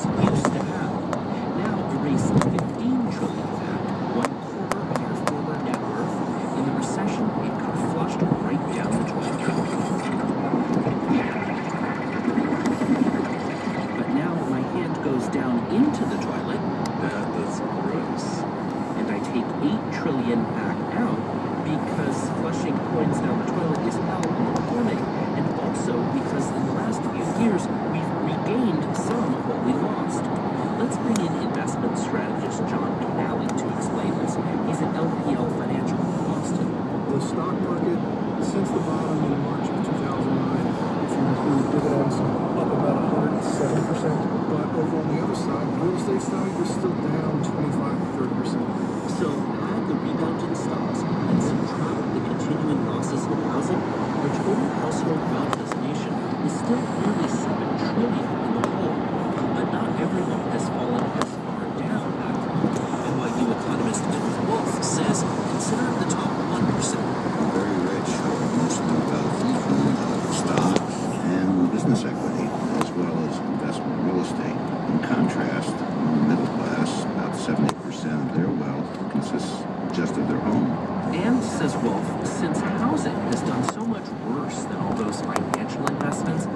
banks used to have. Now erase 15 trillion back, one quarter of your former net worth. In the recession, it got flushed right down the toilet. But now my hand goes down into the toilet. That's gross. And I take 8 trillion back out because flushing coins down the toilet is hell in the morning, and also because in the last few years we've regained some of what we lost. Let's bring in investment strategist John Canale to explain this. He's at LPL Financial in Boston. The stock market, since the bottom in March of 2009, if you include dividends, up about 107%. But over on the other side, the real estate side was still down 25 to 30%. So add the rebound in stocks and subtract the continuing losses in housing, our total household wealth as a nation is still nearly 7 trillion in the hole. But not everyone has fallen as far down. NYU economist Edward Wolf says consider the top 1%. Very rich, most of their wealth from stocks and business equity, as well as investment real estate. In contrast, the middle class, about 70% of their wealth consists just of their home. And, says Wolf, since housing has done so much worse than all those financial investments,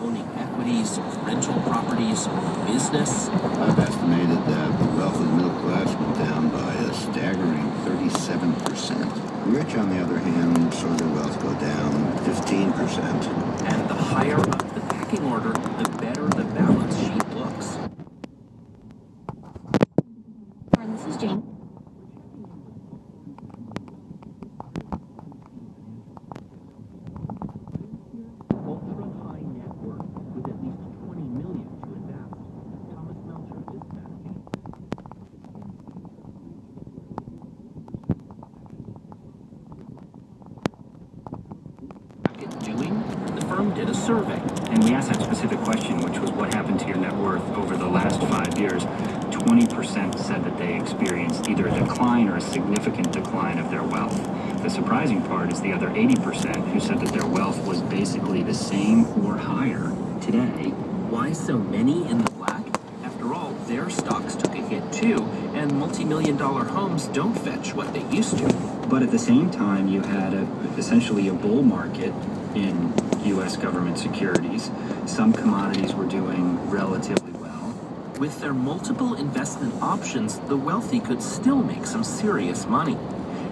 owning equities, rental properties, business. I've estimated that the wealth of the middle class went down by a staggering 37%. The rich, on the other hand, saw their wealth go down 15%. And the higher up the pecking order, the better the balance sheet looks. This is Jane. Ultra-high net worth with at least 20 million to invest. Thomas Melcher is managing. Doing? The firm did a survey. And we asked that specific question, which was what happened to your net worth over the last 5 years. 20% said that they experienced either a decline or a significant decline of their wealth. The surprising part is the other 80% who said that their wealth was basically the same or higher today. Why so many in the black? After all, their stocks took a hit too, and multi-million-dollar homes don't fetch what they used to. But at the same time, you had essentially a bull market in U.S. government securities. Some commodities were doing relatively well. With their multiple investment options, the wealthy could still make some serious money.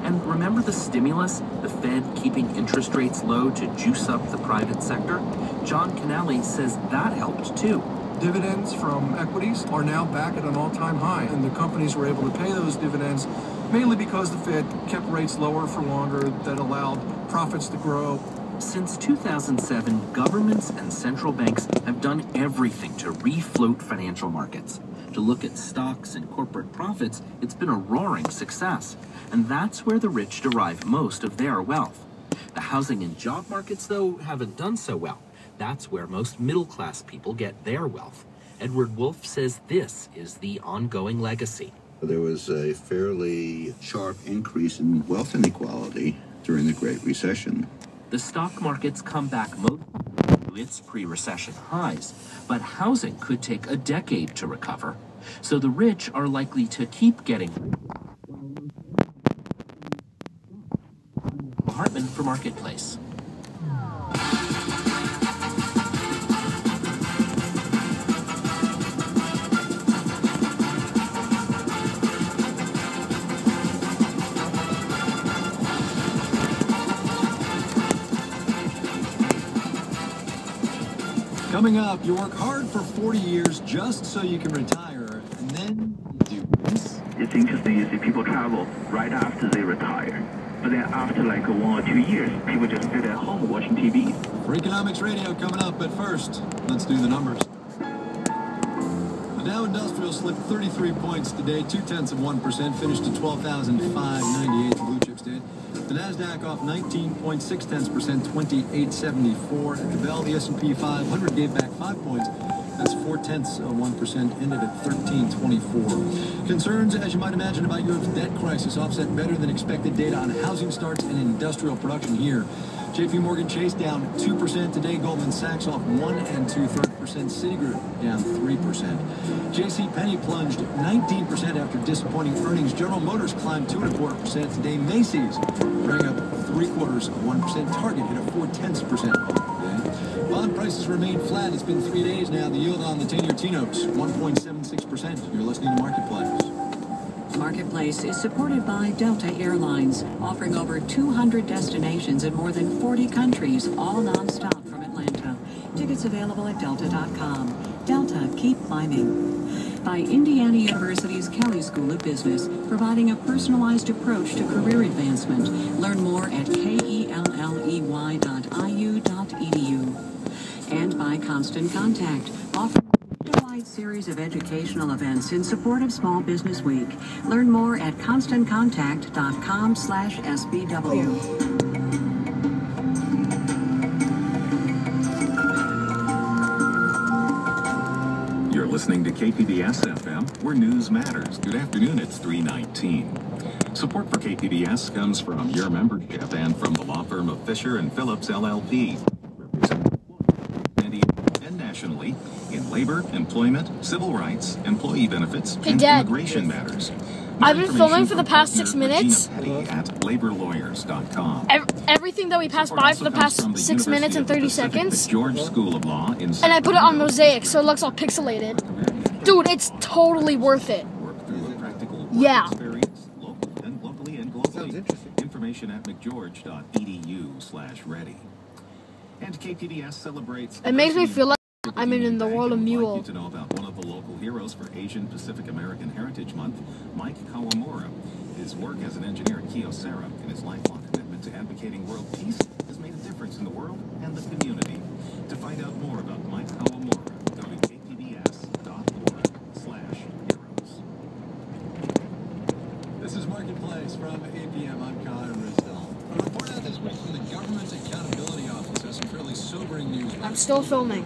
And remember the stimulus, the Fed keeping interest rates low to juice up the private sector? John Canale says that helped too. Dividends from equities are now back at an all-time high, and the companies were able to pay those dividends mainly because the Fed kept rates lower for longer. That allowed profits to grow. Since 2007, governments and central banks have done everything to refloat financial markets. To look at stocks and corporate profits, it's been a roaring success. And that's where the rich derive most of their wealth. The housing and job markets, though, haven't done so well. That's where most middle-class people get their wealth. Edward Wolf says this is the ongoing legacy. There was a fairly sharp increase in wealth inequality during the Great Recession. The stock market's come back most to its pre-recession highs, but housing could take a decade to recover. So the rich are likely to keep getting Hartman for Marketplace. Coming up, you work hard for 40 years just so you can retire, and then you do this. It's interesting is people travel right after they retire. But then after like 1 or 2 years, people just sit at home watching TV. For Economics Radio coming up, but first, let's do the numbers. The Dow Industrial slipped 33 points today, 0.2%, finished at 12,598. The blue chips did. The Nasdaq off 19.6%, 2874. At the bell, the S&P 500 gave back 5 points. That's 0.4%, ended at 1324. Concerns, as you might imagine, about Europe's debt crisis offset better than expected data on housing starts and industrial production here. JP Morgan Chase down 2% today. Goldman Sachs off 1 2/3%. Citigroup down 3%. JC Penney plunged 19% after disappointing earnings. General Motors climbed 2 1/4% today. Macy's rang up 0.75%. Target hit a 0.4% today. Bond prices remain flat. It's been 3 days now. The yield on the 10-year T-notes 1.76%. You're listening to Marketplace. Marketplace is supported by Delta Airlines, offering over 200 destinations in more than 40 countries, all nonstop from Atlanta. Tickets available at delta.com. Delta, keep climbing. By Indiana University's Kelley School of Business, providing a personalized approach to career advancement. Learn more at kelley.iu.edu. And by Constant Contact, offering a wide series of educational events in support of Small Business Week. Learn more at constantcontact.com/SBW. You're listening to KPBS FM, where news matters. Good afternoon, it's 3:19. Support for KPBS comes from your membership and from the law firm of Fisher & Phillips, LLP. And nationally in labor, employment, civil rights, employee benefits, and immigration matters. I've been filming for the past 6 minutes. At laborlawyers.com. Everything that we passed by for the past 6 minutes and 30 seconds. George School of Law in and I put it on mosaic so it looks all pixelated. Dude, it's totally worth it. Yeah. Locally and globally. Information at mcgeorge.edu/ready. And KPBS celebrates. It makes me feel like I'm in the world of Mule. Like you to know about one of the local heroes for Asian Pacific American Heritage Month, Mike Kawamura. His work as an engineer at Kyocera and his lifelong commitment to advocating world peace has made a difference in the world and the community. To find out more about Mike Kawamura, go to kpbs.org/heroes. This is Marketplace from 8 p.m. I'm Kyle Rizdal. A report out this week from the Government Accountability Office has some fairly sobering news. I'm still filming.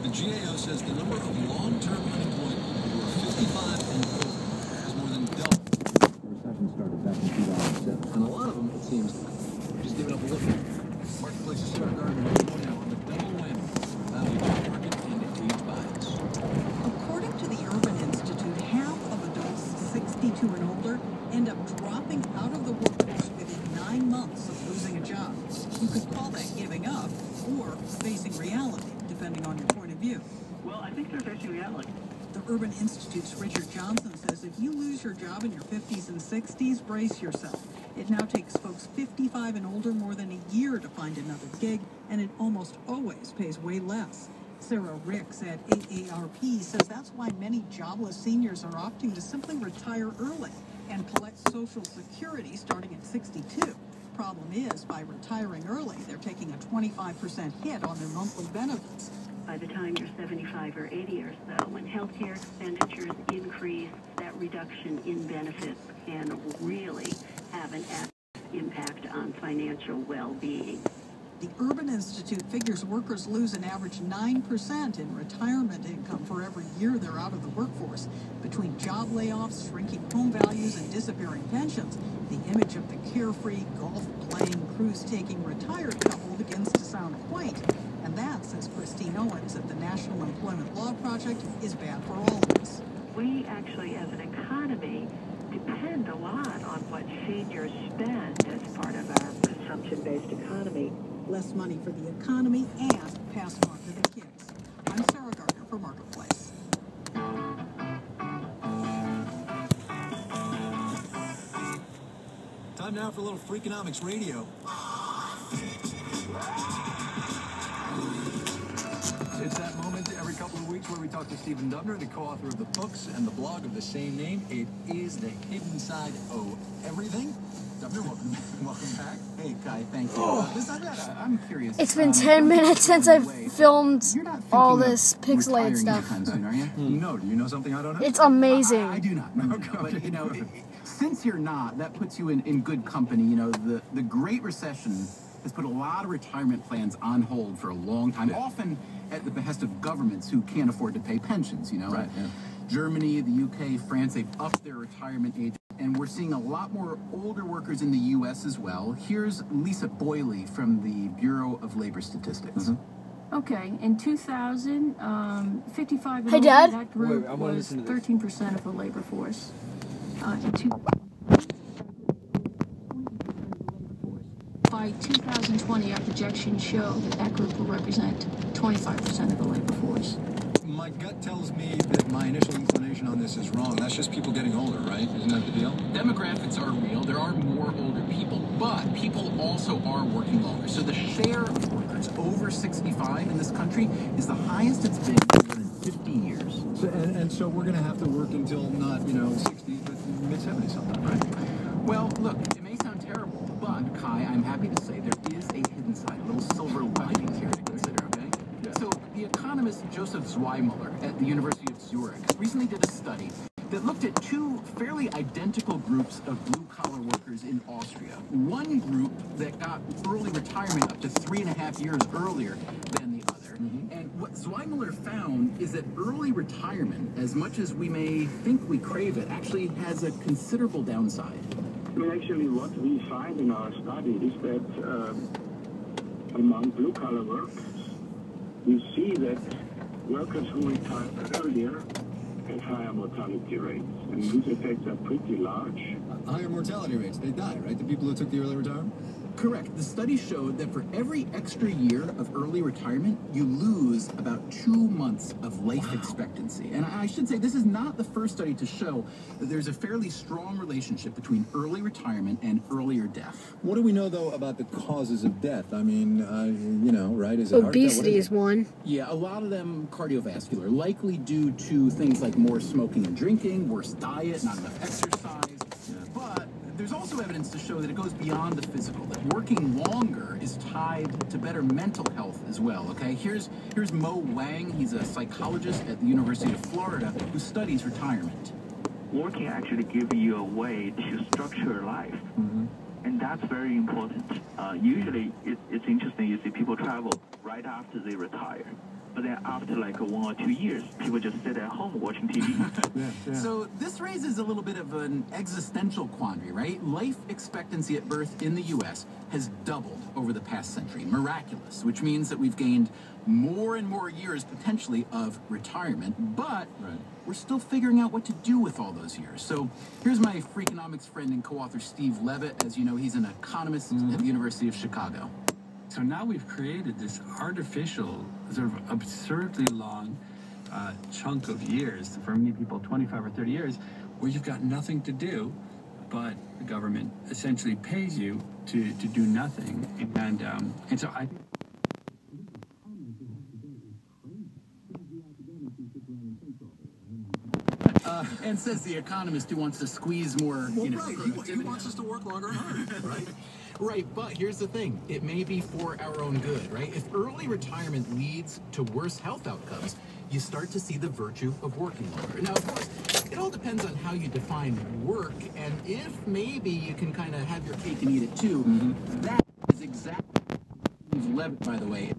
The GAO says the number of long-term unemployed who are 55 and over has more than doubled. The recession started back in 2007, and a lot of them, it seems, just giving up looking. Marketplace's Sarah Gardner now on the double whammy, value job market and age bias. According to the Urban Institute, half of adults 62 and older end up dropping out of the workforce within 9 months of losing a job. You could call that giving up or facing reality, depending on your point of view. Well, I think they're facing reality. The Urban Institute's Richard Johnson says if you lose your job in your 50s and 60s, brace yourself. It now takes folks 55 and older more than a year to find another gig, and it almost always pays way less. Sarah Ricks at AARP says that's why many jobless seniors are opting to simply retire early and collect Social Security starting at 62. Problem is, by retiring early, they're taking a 25% hit on their monthly benefits. By the time you're 75 or 80 or so, when healthcare expenditures increase, that reduction in benefits can really have an impact on financial well-being. The Urban Institute figures workers lose an average 9% in retirement income for every year they're out of the workforce. Between job layoffs, shrinking home values, and disappearing pensions, the image of the carefree, golf-playing, cruise-taking retired couple begins to sound quaint. And that, says Christine Owens at the National Employment Law Project, is bad for all of us. We actually, as an economy, depend a lot on what seniors spend as part of our consumption-based economy. Less money for the economy and passed on to the kids. I'm Sarah Gardner for Marketplace. Time now for a little Freakonomics Radio. It's that moment every couple of weeks where we talk to Stephen Dubner, the co-author of the books and the blog of the same name. It is the hidden side of everything. Dubner, welcome back. Hey, Kai, thank you. I'm curious. It's been 10 minutes since I've filmed all this pixelated stuff. Soon, are you? No, do you know something I don't know? It's amazing. I do not know. But, you know, since you're not, that puts you in good company. You know, the Great Recession has put a lot of retirement plans on hold for a long time, often at the behest of governments who can't afford to pay pensions, you know. Right, yeah. Germany, the UK, France, they've upped their retirement age. And we're seeing a lot more older workers in the U.S. as well. Here's Lisa Boyle from the Bureau of Labor Statistics. Okay, in 2000, 55 and Hey, older, Dad. that group was 13% of the labor force. By 2020, our projections show that group will represent 25% of the labor force. My gut tells me that my initial inclination on this is wrong. That's just people getting older, right? Isn't that the deal? Demographics are real. There are more older people, but people also are working longer. So the share of workers over 65 in this country is the highest it's been in more than 50 years. So, and so we're going to have to work until not, 60s, but mid-70s sometime, right? Well, look, it may sound terrible, but Kai, I'm happy to say there is a hidden side, a little silver lining here to consider, okay? Yeah. So the economist Joseph Zweimüller at the University of Zurich recently did a study that looked at two fairly identical groups of blue-collar workers in Austria. One group that got early retirement up to 3.5 years earlier than the other. And what Zweimüller found is that early retirement, as much as we may think we crave it, actually has a considerable downside. Actually, what we find in our study is that among blue-collar workers, we see that workers who retire earlier have higher mortality rates, and these effects are pretty large. Higher mortality rates, they die, right? The people who took the early retirement? Correct. The study showed that for every extra year of early retirement, you lose about 2 months of life expectancy. And I should say, this is not the first study to show that there's a fairly strong relationship between early retirement and earlier death. What do we know, though, about the causes of death? I mean, right? Is it Obesity is one. Yeah, a lot of them cardiovascular, likely due to things like more smoking and drinking, worse diet, not enough exercise. But there's also evidence to show that it goes beyond the physical, that working longer is tied to better mental health as well, okay? Here's Mo Wang. He's a psychologist at the University of Florida who studies retirement. Working actually gives you a way to structure life. And that's very important. Usually, it's interesting, you see people travel right after they retire. But then after like 1 or 2 years, people just sit at home watching TV. So this raises a little bit of an existential quandary, right? Life expectancy at birth in the U.S. has doubled over the past century. Miraculous, which means that we've gained more and more years potentially of retirement, but we're still figuring out what to do with all those years. So here's my Freakonomics friend and co-author Steve Levitt. As you know, he's an economist at the University of Chicago. So now we've created this artificial, sort of absurdly long chunk of years, for many people 25 or 30 years, where you've got nothing to do, but the government essentially pays you to do nothing. And so I think and says the economist who wants to squeeze more, He wants us to work longer and harder, right? Right, but here's the thing. It may be for our own good, right? If early retirement leads to worse health outcomes, you start to see the virtue of working longer. Now, of course, it all depends on how you define work, and if maybe you can kind of have your cake and eat it too, that is exactly Levitt, by the way.